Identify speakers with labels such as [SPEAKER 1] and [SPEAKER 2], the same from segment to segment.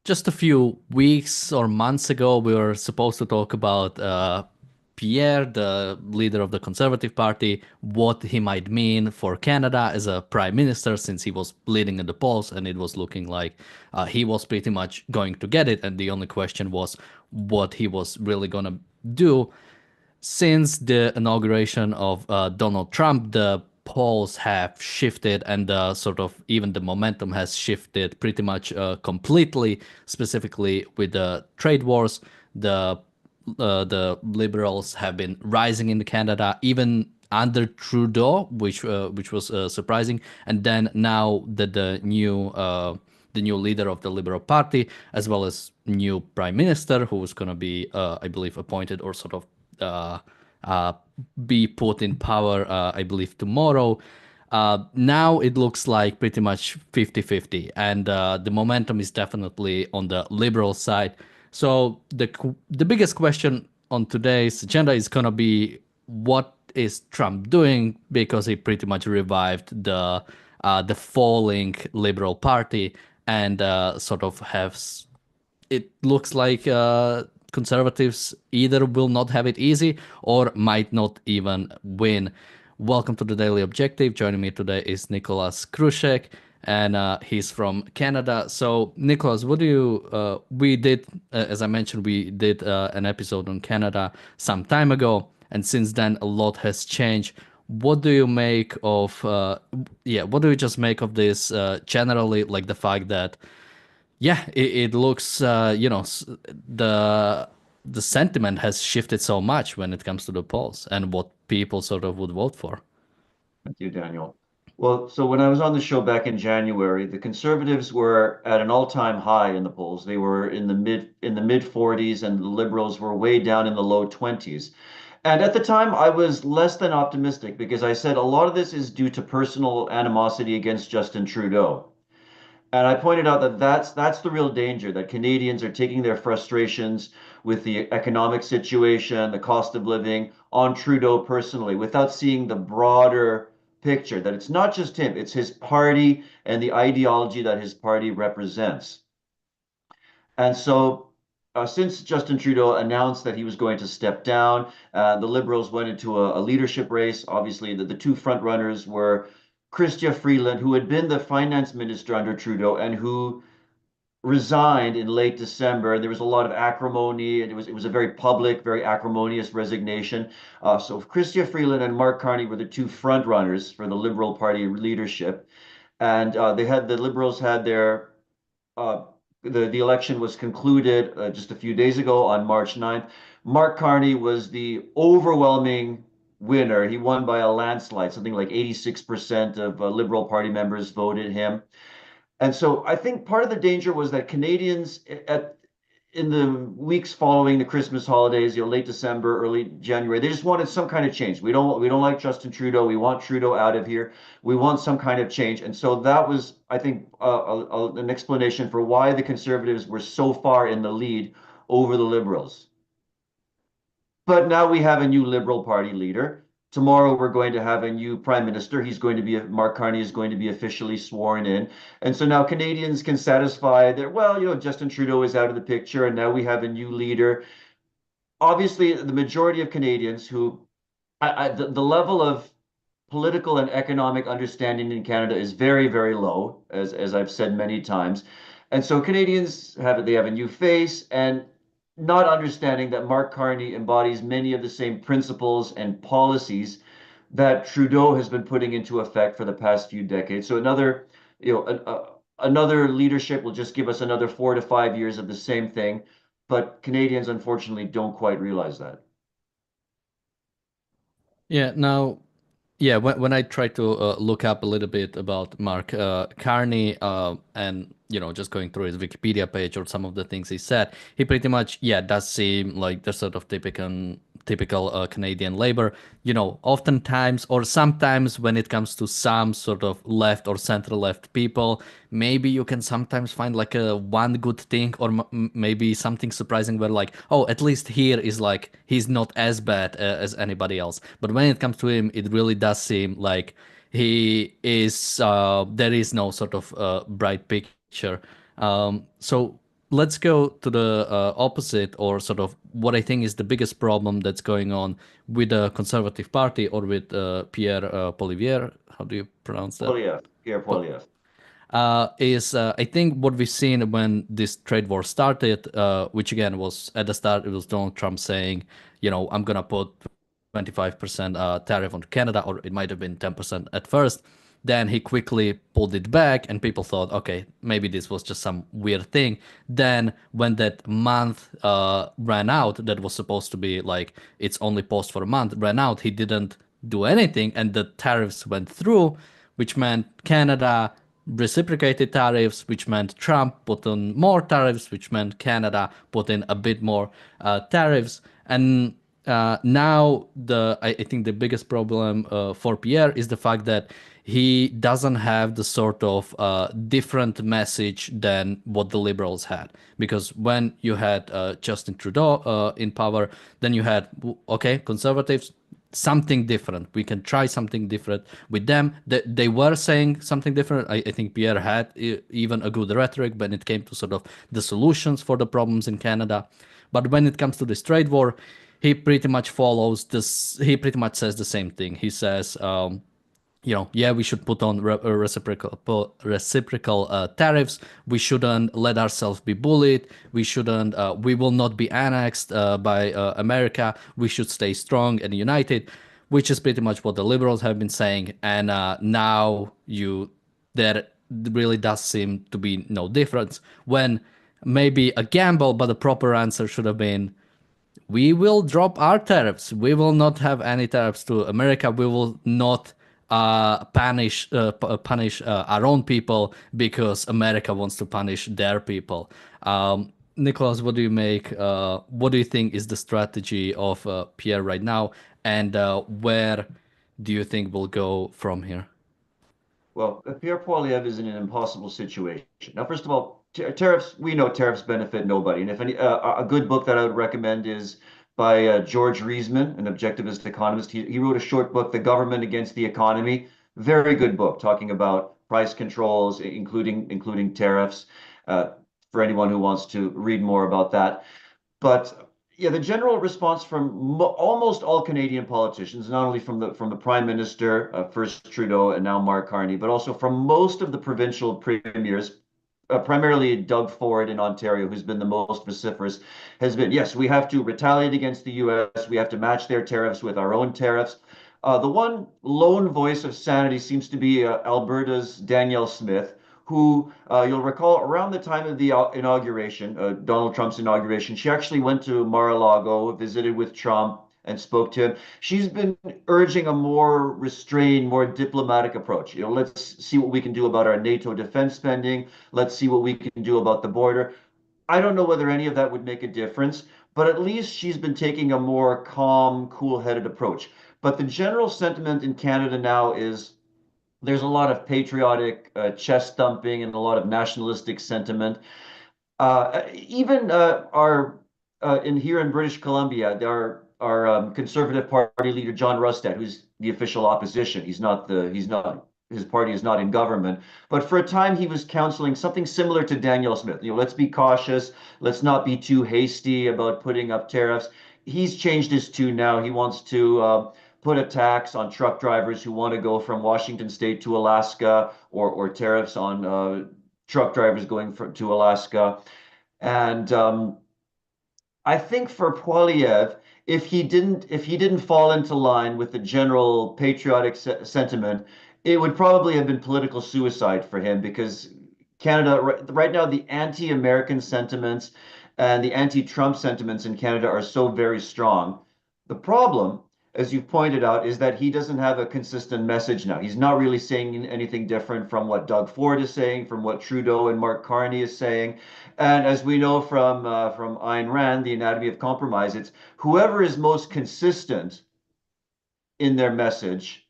[SPEAKER 1] just a few weeks or months ago, we were supposed to talk about Pierre, the leader of the Conservative Party, what he might mean for Canada as a prime minister, since he was leading in the polls and it was looking like he was pretty much going to get it. And the only question was what he was really going to do. Since the inauguration of Donald Trump, the polls have shifted and sort of even the momentum has shifted pretty much completely, specifically with the trade wars. The liberals have been rising in Canada, even under Trudeau, which was surprising. And then now that the new leader of the Liberal Party, as well as new prime minister, who is going to be, I believe, appointed or sort of uh, uh, be put in power, I believe, tomorrow. Now it looks like pretty much 50-50, and the momentum is definitely on the liberal side. So the biggest question on today's agenda is gonna be what is Trump doing, because he pretty much revived the falling Liberal Party and sort of has it looks like conservatives either will not have it easy or might not even win. Welcome to the Daily Objective. Joining me today is Nicholas Krushek, and he's from Canada. So, Nicholas, what do you? We did, as I mentioned, we did an episode on Canada some time ago, and since then a lot has changed. What do you make of? Yeah, what do you just make of this generally, like the fact that yeah, it looks, the sentiment has shifted so much when it comes to the polls and what people sort of would vote for.
[SPEAKER 2] Thank you, Daniel. Well, so when I was on the show back in January, the conservatives were at an all-time high in the polls. They were in the mid 40s, and the liberals were way down in the low 20s. And at the time, I was less than optimistic because I said a lot of this is due to personal animosity against Justin Trudeau. And I pointed out that that's the real danger, that Canadians are taking their frustrations with the economic situation, the cost of living on Trudeau personally, without seeing the broader picture, that it's not just him, it's his party and the ideology that his party represents. And so, since Justin Trudeau announced that he was going to step down, the Liberals went into a leadership race. Obviously, the two front runners were Chrystia Freeland, who had been the finance minister under Trudeau and who resigned in late December. There was a lot of acrimony, and it was a very public, very acrimonious resignation. So Chrystia Freeland and Mark Carney were the two front runners for the Liberal Party leadership, and the Liberals had their uh, the election was concluded just a few days ago on March 9th. Mark Carney was the overwhelming winner. He won by a landslide, something like 86% of Liberal Party members voted him. And so I think part of the danger was that Canadians in the weeks following the Christmas holidays, late December, early January, they just wanted some kind of change. We don't like Justin Trudeau. We want Trudeau out of here. We want some kind of change. And so that was, I think, an explanation for why the Conservatives were so far in the lead over the Liberals. But now we have a new Liberal Party leader. Tomorrow we're going to have a new prime minister. Mark Carney is going to be officially sworn in. And so now Canadians can satisfy that, well, Justin Trudeau is out of the picture and now we have a new leader. Obviously, the majority of Canadians the level of political and economic understanding in Canada is very, very low, as I've said many times. And so Canadians have a new face, and not understanding that Mark Carney embodies many of the same principles and policies that Trudeau has been putting into effect for the past few decades. So another leadership will just give us another 4 to 5 years of the same thing, but Canadians unfortunately don't quite realize that.
[SPEAKER 1] Yeah, now, yeah, when I try to look up a little bit about Mark Carney and just going through his Wikipedia page or some of the things he said, he pretty much does seem like the sort of typical Canadian labor. Oftentimes or sometimes when it comes to some sort of left or center left people, maybe you can sometimes find like a one good thing or maybe something surprising where like, oh, at least here is like he's not as bad as anybody else. But when it comes to him, it really does seem like he is there is no sort of bright picture. So let's go to the opposite, or sort of what I think is the biggest problem that's going on with the Conservative Party, or with Pierre Poilievre. How do you pronounce that?
[SPEAKER 2] Polyev, Pierre Polyev.
[SPEAKER 1] Is I think what we've seen when this trade war started, which again was at the start, it was Donald Trump saying, I'm gonna put 25% tariff on Canada, or it might have been 10% at first. Then he quickly pulled it back, and people thought, okay, maybe this was just some weird thing. Then, when that month ran out, that was supposed to be like it's only paused for a month, ran out, he didn't do anything, and the tariffs went through, which meant Canada reciprocated tariffs, which meant Trump put on more tariffs, which meant Canada put in a bit more tariffs. And now I think the biggest problem for Pierre is the fact that he doesn't have the sort of different message than what the liberals had. Because when you had Justin Trudeau in power, then you had, okay, conservatives, something different. We can try something different with them. They were saying something different. I think Pierre had even a good rhetoric when it came to sort of the solutions for the problems in Canada. But when it comes to this trade war, he pretty much follows this. He pretty much says the same thing. He says, yeah, we should put on reciprocal tariffs. We shouldn't let ourselves be bullied. We shouldn't. We will not be annexed by America. We should stay strong and united, which is pretty much what the liberals have been saying. And now there really does seem to be no difference. When maybe a gamble, but the proper answer should have been, we will drop our tariffs. We will not have any tariffs to America. We will not punish our own people because America wants to punish their people. Nicholas, what do you make? What do you think is the strategy of Pierre right now, and where do you think we'll go from here?
[SPEAKER 2] Well, Pierre Poilievre is in an impossible situation. Now, first of all, tariffs, we know tariffs benefit nobody. And if any, a good book that I would recommend is by George Reisman, an objectivist economist. He wrote a short book, The Government Against the Economy. Very good book talking about price controls, including tariffs, uh, for anyone who wants to read more about that. But yeah, the general response from almost all Canadian politicians, not only from the Prime Minister, first Trudeau and now Mark Carney, but also from most of the provincial premiers, primarily Doug Ford in Ontario, who's been the most vociferous, has been, yes, we have to retaliate against the U.S. We have to match their tariffs with our own tariffs. The one lone voice of sanity seems to be Alberta's Danielle Smith, who you'll recall around the time of the inauguration, Donald Trump's inauguration, she actually went to Mar-a-Lago, visited with Trump, and spoke to him. She's been urging a more restrained, more diplomatic approach. Let's see what we can do about our NATO defense spending. Let's see what we can do about the border. I don't know whether any of that would make a difference, but at least she's been taking a more calm, cool-headed approach. But the general sentiment in Canada now is there's a lot of patriotic chest thumping and a lot of nationalistic sentiment. Even our in here in British Columbia, our Conservative Party leader John Rustad, who's the official opposition. He's not his party is not in government, but for a time he was counseling something similar to Danielle Smith. Let's be cautious, let's not be too hasty about putting up tariffs. He's changed his tune now. He wants to put a tax on truck drivers who want to go from Washington State to Alaska, or tariffs on truck drivers going to Alaska. And I think for Poilievre, if he didn't fall into line with the general patriotic sentiment, it would probably have been political suicide for him because Canada right now the anti-American sentiments and the anti-Trump sentiments in Canada are so very strong. The problem, as you've pointed out, is that he doesn't have a consistent message now. He's not really saying anything different from what Doug Ford is saying, from what Trudeau and Mark Carney is saying. And as we know from Ayn Rand, The Anatomy of Compromise, it's whoever is most consistent in their message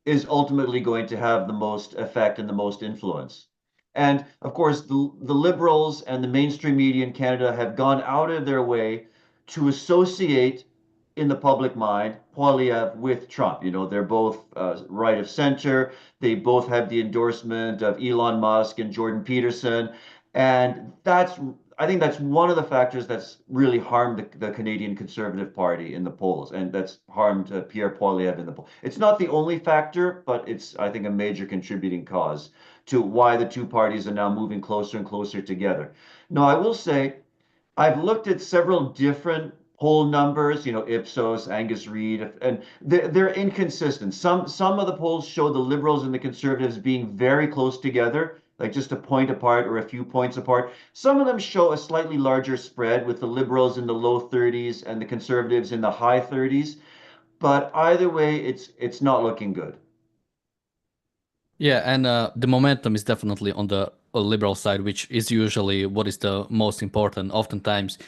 [SPEAKER 2] is ultimately going to have the most effect and the most influence. And of course, the liberals and the mainstream media in Canada have gone out of their way to associate in the public mind Poilievre with Trump. They're both right of center. They both have the endorsement of Elon Musk and Jordan Peterson. And I think that's one of the factors that's really harmed the Canadian Conservative Party in the polls, and that's harmed Pierre Poilievre in the poll. It's not the only factor, but it's, I think, a major contributing cause to why the two parties are now moving closer and closer together. No, I will say I've looked at several different poll numbers, Ipsos, Angus Reid, and they're inconsistent. Some of the polls show the Liberals and the Conservatives being very close together, like just a point apart or a few points apart. Some of them show a slightly larger spread with the Liberals in the low 30s and the Conservatives in the high 30s. But either way, it's not looking good.
[SPEAKER 1] Yeah, and the momentum is definitely on the liberal side, which is usually what is the most important. Oftentimes,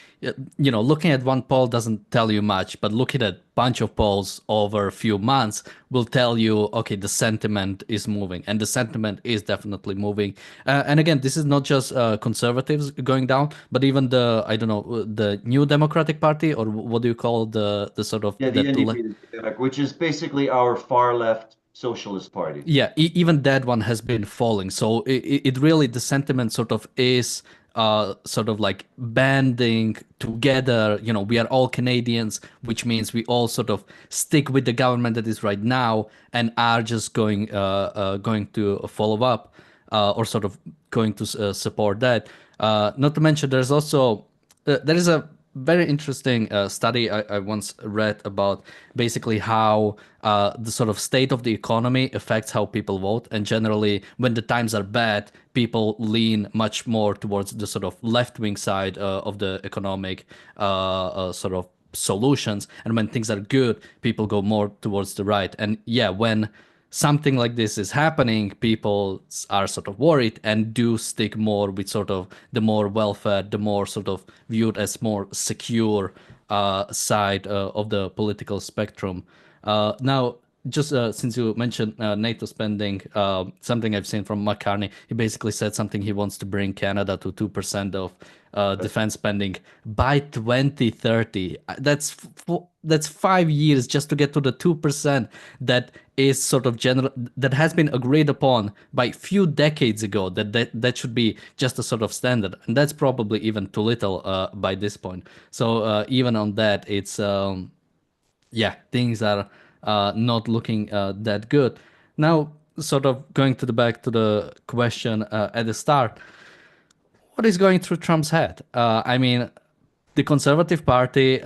[SPEAKER 1] looking at one poll doesn't tell you much, but looking at a bunch of polls over a few months will tell you, okay, the sentiment is moving, and the sentiment is definitely moving. And again, this is not just conservatives going down, but even the, I don't know, the New Democratic Party, or what do you call the sort of
[SPEAKER 2] Yeah, the
[SPEAKER 1] that
[SPEAKER 2] NDP, the Quebec, which is basically our far left socialist party.
[SPEAKER 1] yeah, even that one has been falling. So it really, the sentiment sort of is sort of like banding together. We are all Canadians, which means we all sort of stick with the government that is right now and are just going to follow up or sort of going to support that. Not to mention, there's also there is a very interesting study I once read about basically how the sort of state of the economy affects how people vote. And generally, when the times are bad, people lean much more towards the sort of left wing side of the economic sort of solutions. And when things are good, people go more towards the right. And yeah, when something like this is happening, people are sort of worried and do stick more with sort of the more welfare, the more sort of viewed as more secure side of the political spectrum. Now, just since you mentioned NATO spending, something I've seen from McCartney, he basically said something he wants to bring Canada to 2% of
[SPEAKER 2] That's
[SPEAKER 1] defense spending by 2030. That's 5 years just to get to the 2% that is sort of general, that has been agreed upon by few decades ago, that should be just a sort of standard, and that's probably even too little by this point. So even on that, it's yeah, things are not looking that good. Now, sort of going to the back to the question at the start, what is going through Trump's head? I mean, the Conservative Party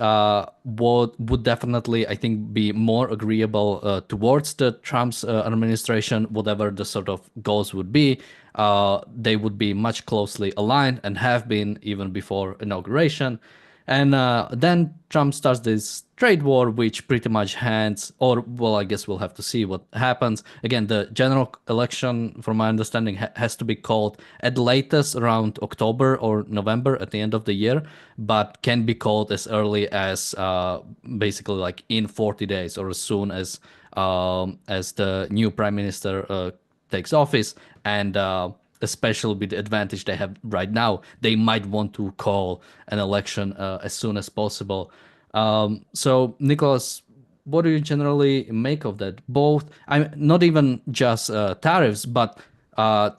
[SPEAKER 1] would definitely, I think, be more agreeable towards the Trump's administration, whatever the sort of goals would be. They would be much closely aligned and have been even before inauguration. And then Trump starts this trade war, which pretty much hands, or well, I guess we'll have to see what happens. Again, the general election, from my understanding, has to be called at latest around October or November at the end of the year, but can be called as early as basically like in 40 days or as soon as the new prime minister takes office. And especially with the advantage they have right now, they might want to call an election as soon as possible. So, Nicholas, what do you generally make of that? Both, I'm not even just tariffs, but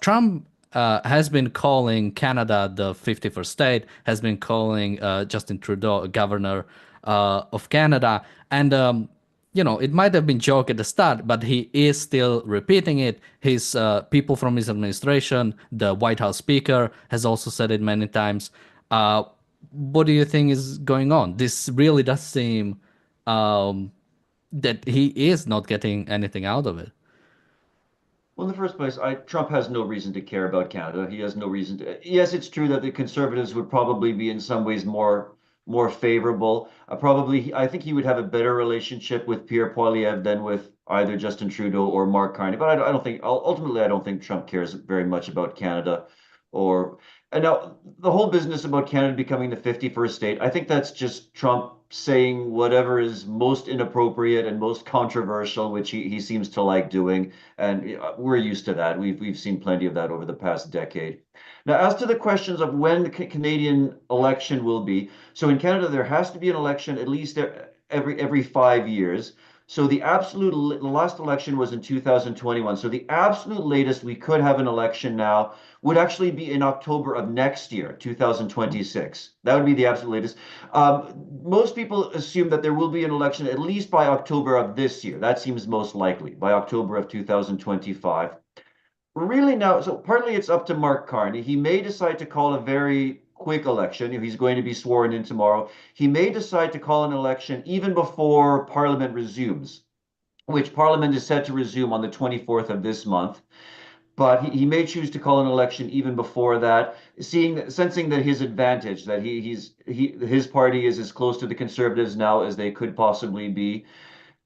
[SPEAKER 1] Trump has been calling Canada the 51st state, has been calling Justin Trudeau governor of Canada, and it might have been joke at the start, but he is still repeating it. His people from his administration, the White House Speaker, has also said it many times. Uh, what do you think is going on? This really does seem that he is not getting anything out of it.
[SPEAKER 2] Well, in the first place, Trump has no reason to care about Canada. He has no reason to. Yes, it's true that the Conservatives would probably be in some ways more favorable. Probably, I think he would have a better relationship with Pierre Poilievre than with either Justin Trudeau or Mark Carney. But I don't think ultimately, I don't think Trump cares very much about Canada. Or and now the whole business about Canada becoming the 51st state, I think that's just Trump saying whatever is most inappropriate and most controversial, which he seems to like doing. And we're used to that. We've seen plenty of that over the past decade. Now, as to the questions of when the Canadian election will be, so in Canada there has to be an election at least every 5 years. So the last election was in 2021. So the absolute latest we could have an election now would actually be in October of next year, 2026. That would be the absolute latest. Most people assume that there will be an election at least by October of this year. That seems most likely, by October of 2025. Really now, so partly it's up to Mark Carney. He may decide to call a very quick election. If he's going to be sworn in tomorrow, he may decide to call an election even before Parliament resumes, which Parliament is set to resume on the 24th of this month. But he may choose to call an election even before that, sensing that his advantage, that his party is as close to the Conservatives now as they could possibly be.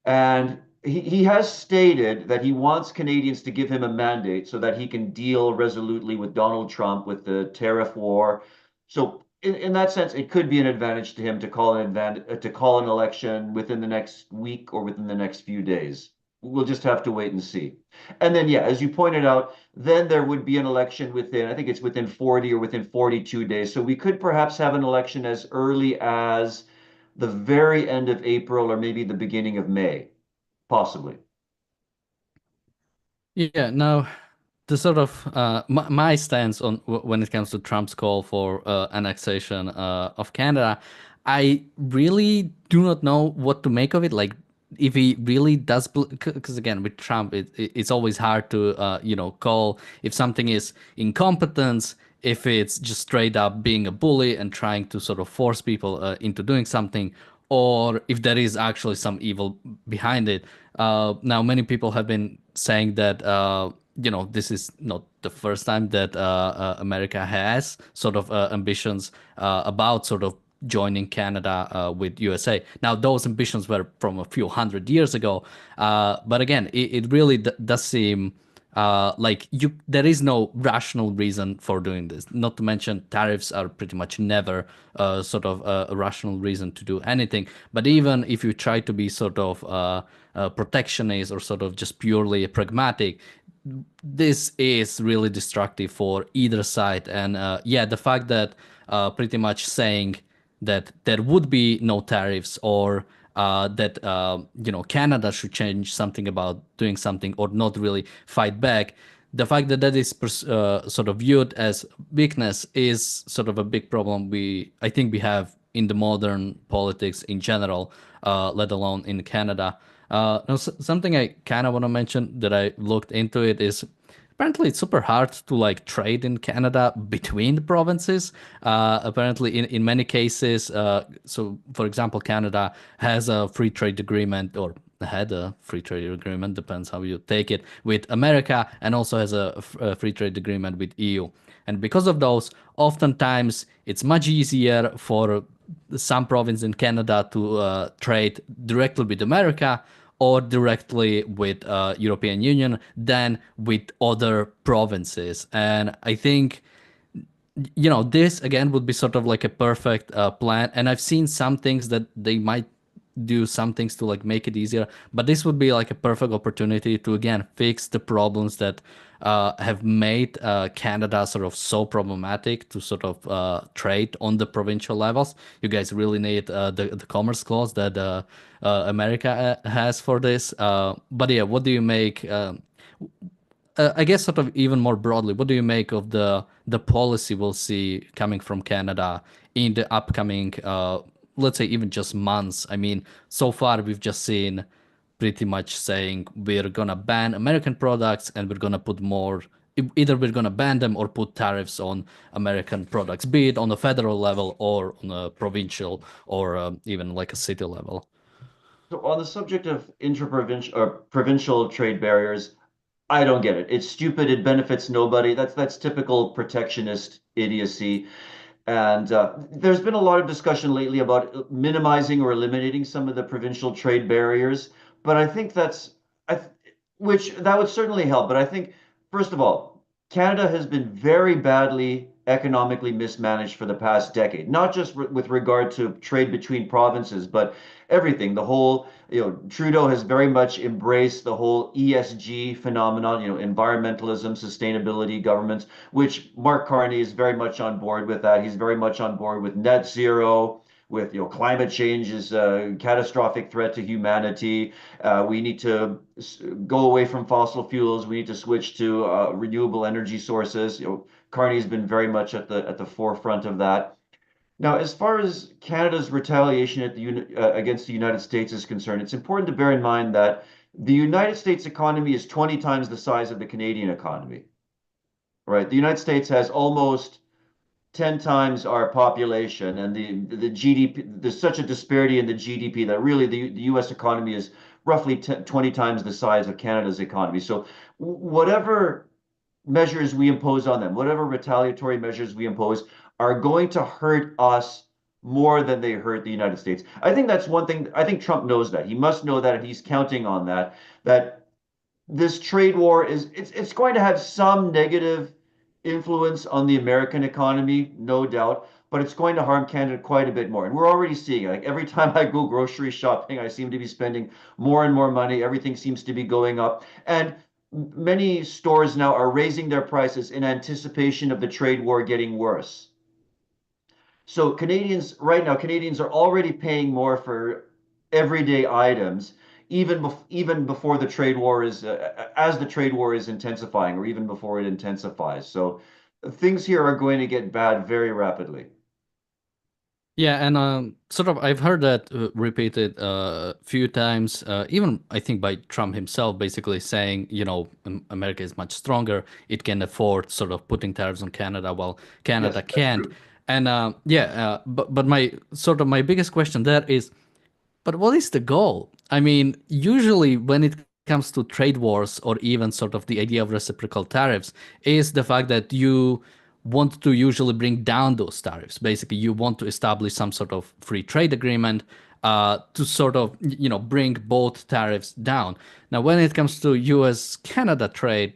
[SPEAKER 2] And he has stated that he wants Canadians to give him a mandate so that he can deal resolutely with Donald Trump with the tariff war. So in that sense, it could be an advantage to him to call an election within the next week or within the next few days. We'll just have to wait and see. And then, yeah, as you pointed out, then there would be an election within, I think it's within 40 or within 42 days. So we could perhaps have an election as early as the very end of April or maybe the beginning of May, possibly.
[SPEAKER 1] Yeah, now the sort of my stance on when it comes to Trump's call for annexation of Canada, I really do not know what to make of it. Like, if he really does, because again, with Trump, it's always hard to call if something is incompetence, if it's just straight up being a bully and trying to sort of force people into doing something, or if there is actually some evil behind it. Now, many people have been saying that this is not the first time that America has sort of ambitions about sort of joining Canada with USA. Now, those ambitions were from a few hundred years ago, but again, it really does seem like there is no rational reason for doing this. Not to mention, tariffs are pretty much never sort of a rational reason to do anything. But even if you try to be sort of protectionist or sort of just purely pragmatic, this is really destructive for either side. And yeah, the fact that pretty much saying that there would be no tariffs, or that Canada should change something about doing something or not really fight back. The fact that that is sort of viewed as weakness is sort of a big problem I think we have in the modern politics in general, let alone in Canada. Now, something I kind of want to mention that I looked into it is apparently it's super hard to like trade in Canada between the provinces. Apparently, in many cases, so for example, Canada has a free trade agreement, or had a free trade agreement, depends how you take it, with America, and also has a free trade agreement with EU. And because of those, oftentimes it's much easier for some province in Canada to trade directly with America or directly with European Union than with other provinces. And I think this again would be sort of like a perfect plan. And I've seen some things that they might do some things to like make it easier, but this would be like a perfect opportunity to again fix the problems that have made Canada sort of so problematic to sort of trade on the provincial levels. You guys really need the commerce clause that America has for this. But yeah, what do you make? I guess sort of even more broadly, what do you make of the policy we'll see coming from Canada in the upcoming, let's say even just months? I mean, so far we've just seen pretty much saying we're gonna ban American products and we're gonna put more. Either we're gonna ban them or put tariffs on American products, be it on a federal level or on a provincial or even like a city level.
[SPEAKER 2] So on the subject of intra-provincial or provincial trade barriers, I don't get it. It's stupid. It benefits nobody. That's typical protectionist idiocy. And there's been a lot of discussion lately about minimizing or eliminating some of the provincial trade barriers. But I think I, th- which that would certainly help. But I think, first of all, Canada has been very badly economically mismanaged for the past decade, not just with regard to trade between provinces, but everything. Trudeau has very much embraced the whole ESG phenomenon, environmentalism, sustainability, governments, which Mark Carney is very much on board with that. He's very much on board with net zero, with climate change is a catastrophic threat to humanity. We need to go away from fossil fuels. We need to switch to renewable energy sources. Carney's been very much at the forefront of that. Now, as far as Canada's retaliation against the United States is concerned, it's important to bear in mind that the United States economy is 20 times the size of the Canadian economy, right? The United States has almost 10 times our population, and the GDP, there's such a disparity in the GDP that really the US economy is roughly 20 times the size of Canada's economy. So whatever measures we impose on them, whatever retaliatory measures we impose, are going to hurt us more than they hurt the United States. I think that's one thing. I think Trump knows that. He must know that, and he's counting on that. That this trade war it's going to have some negative influence on the American economy, no doubt, but it's going to harm Canada quite a bit more. And we're already seeing it. Like every time I go grocery shopping, I seem to be spending more and more money. Everything seems to be going up. And many stores now are raising their prices in anticipation of the trade war getting worse. So right now, Canadians are already paying more for everyday items, even before the trade war is as the trade war is intensifying, or even before it intensifies. So things here are going to get bad very rapidly.
[SPEAKER 1] Yeah, and sort of I've heard that repeated a few times, even I think by Trump himself, basically saying, America is much stronger. It can afford sort of putting tariffs on Canada while
[SPEAKER 2] Yes,
[SPEAKER 1] Canada
[SPEAKER 2] that's
[SPEAKER 1] can't.
[SPEAKER 2] true.
[SPEAKER 1] And but my biggest question there is, but what is the goal? I mean, usually when it comes to trade wars or even sort of the idea of reciprocal tariffs, is the fact that you want to usually bring down those tariffs. Basically, you want to establish some sort of free trade agreement to sort of bring both tariffs down. Now, when it comes to U.S. Canada trade,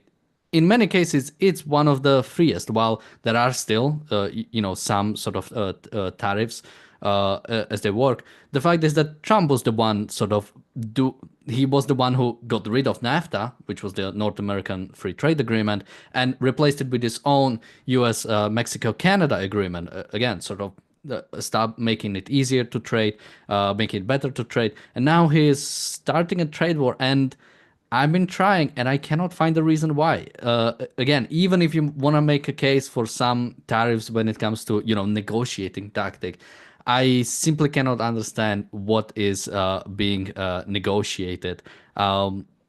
[SPEAKER 1] in many cases it's one of the freest, while there are still some sort of tariffs as they work. The fact is that Trump was the one sort of do he was the one who got rid of NAFTA, which was the North American Free Trade Agreement, and replaced it with his own U.S. Mexico Canada agreement. Again, sort of stop making it easier to trade, making it better to trade, and now he's starting a trade war. And I've been trying and I cannot find the reason why. Again, even if you want to make a case for some tariffs when it comes to, negotiating tactic, I simply cannot understand what is being negotiated.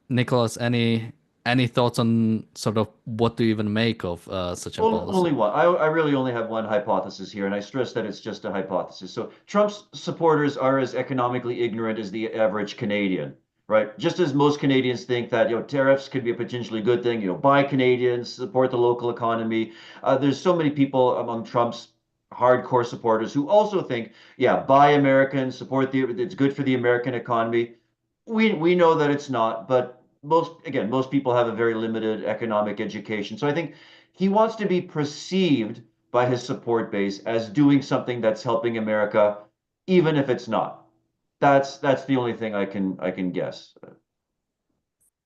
[SPEAKER 1] Nicholas, any thoughts on sort of what to even make of such a policy?
[SPEAKER 2] Only one. I really only have one hypothesis here, and I stress that it's just a hypothesis. So Trump's supporters are as economically ignorant as the average Canadian, right? Just as most Canadians think that tariffs could be a potentially good thing, buy Canadians, support the local economy. There's so many people among Trump's hardcore supporters who also think, yeah, buy American, it's good for the American economy. We know that it's not, but most people have a very limited economic education. So I think he wants to be perceived by his support base as doing something that's helping America, even if it's not. That's the only thing I can guess.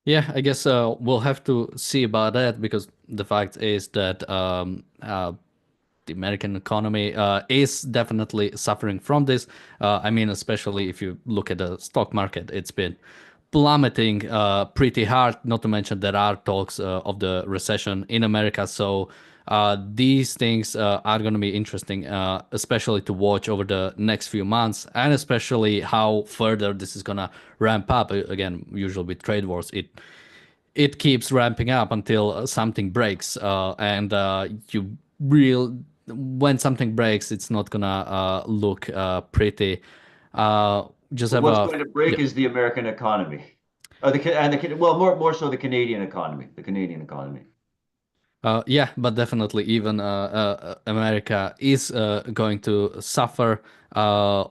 [SPEAKER 1] Yeah, I guess we'll have to see about that, because the fact is that the American economy is definitely suffering from this. I mean, especially if you look at the stock market, it's been plummeting pretty hard. Not to mention there are talks of the recession in America. So these things are going to be interesting, especially to watch over the next few months, and especially how further this is going to ramp up. Again, usually with trade wars, it keeps ramping up until something breaks, and you real when something breaks, it's not gonna look pretty. Uh, just
[SPEAKER 2] But
[SPEAKER 1] have
[SPEAKER 2] what's
[SPEAKER 1] a
[SPEAKER 2] going to break
[SPEAKER 1] yeah.
[SPEAKER 2] is the American economy. Well, more so the Canadian economy, the Canadian economy.
[SPEAKER 1] Yeah, but definitely, even America is going to suffer,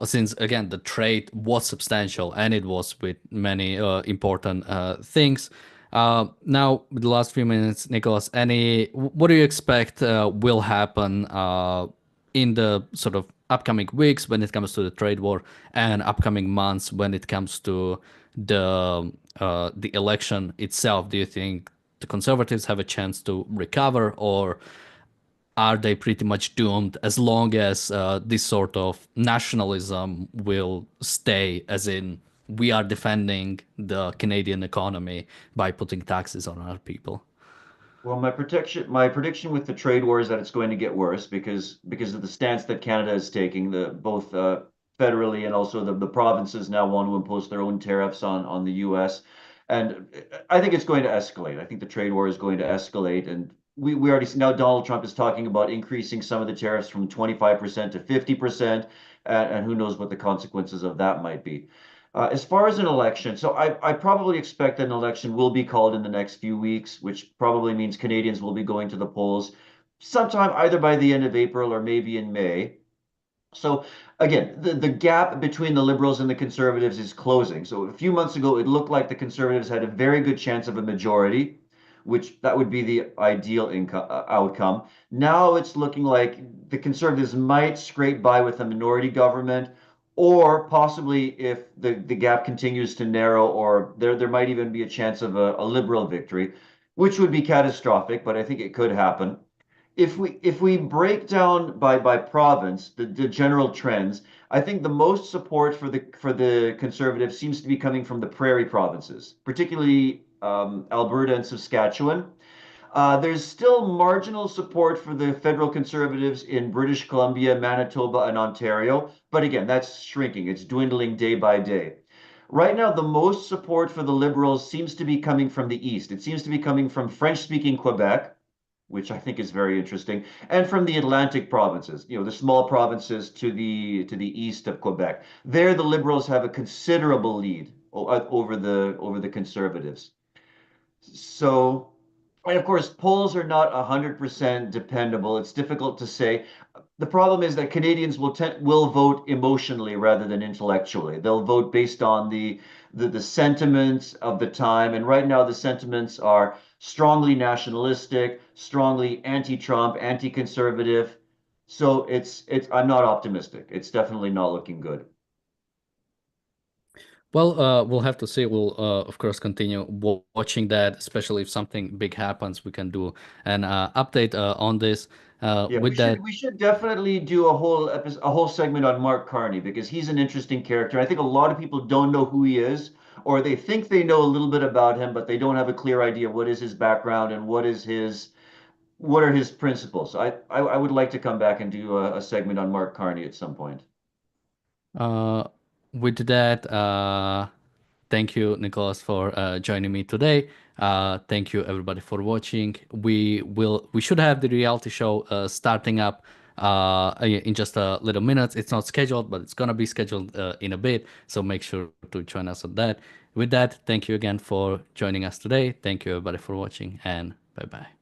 [SPEAKER 1] since again the trade was substantial and it was with many important things. Now, with the last few minutes, Nicholas, what do you expect will happen in the sort of upcoming weeks when it comes to the trade war, and upcoming months when it comes to the election itself? Do you think the conservatives have a chance to recover, or are they pretty much doomed as long as this sort of nationalism will stay, as in we are defending the Canadian economy by putting taxes on our people?
[SPEAKER 2] Well, my prediction with the trade war is that it's going to get worse because of the stance that Canada is taking, the both federally and also the provinces now want to impose their own tariffs on the U.S. And I think it's going to escalate. I think the trade war is going to escalate, and we already see now Donald Trump is talking about increasing some of the tariffs from 25% to 50%, and who knows what the consequences of that might be. As far as an election, so I probably expect that an election will be called in the next few weeks, which probably means Canadians will be going to the polls sometime either by the end of April or maybe in May. So again, the gap between the Liberals and the Conservatives is closing. So a few months ago, it looked like the Conservatives had a very good chance of a majority, which that would be the ideal outcome. Now it's looking like the Conservatives might scrape by with a minority government, or possibly if the gap continues to narrow, or there might even be a chance of a Liberal victory, which would be catastrophic, but I think it could happen. If we break down by province the general trends, I think the most support for the Conservatives seems to be coming from the prairie provinces, particularly Alberta and Saskatchewan. There's still marginal support for the federal Conservatives in British Columbia, Manitoba, and Ontario, but again, that's shrinking. It's dwindling day by day. Right now, the most support for the Liberals seems to be coming from the East. It seems to be coming from French-speaking Quebec, which I think is very interesting, and from the Atlantic provinces, the small provinces to the east of Quebec. There, the Liberals have a considerable lead over the Conservatives. So, and of course, polls are not 100% dependable. It's difficult to say. The problem is that Canadians will vote emotionally rather than intellectually. They'll vote based on the sentiments of the time. And right now, the sentiments are strongly nationalistic, strongly anti-Trump, anti-conservative. So it's I'm not optimistic. It's definitely not looking good.
[SPEAKER 1] Well, we'll have to see. We'll, of course, continue watching that, especially if something big happens, we can do an update on this.
[SPEAKER 2] Yeah, we
[SPEAKER 1] With
[SPEAKER 2] should
[SPEAKER 1] that,
[SPEAKER 2] we should definitely do a whole segment on Mark Carney because he's an interesting character. I think a lot of people don't know who he is, or they think they know a little bit about him, but they don't have a clear idea what is his background and what are his principles. I would like to come back and do a segment on Mark Carney at some point.
[SPEAKER 1] uh, with that, thank you, Nicholas, for joining me today. Thank you, everybody, for watching. We should have the reality show starting up in just a little minutes. It's not scheduled, but it's gonna be scheduled in a bit. So make sure to join us on that. With that, thank you again for joining us today. Thank you, everybody, for watching, and bye bye.